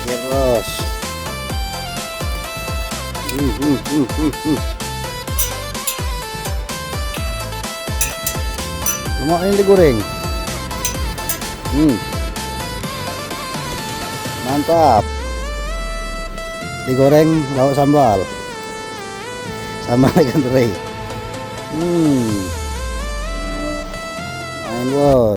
Gyros. Lumaking digoreng. Mantap. Digoreng lauk sambal. Sambal ikan teri. Main bos.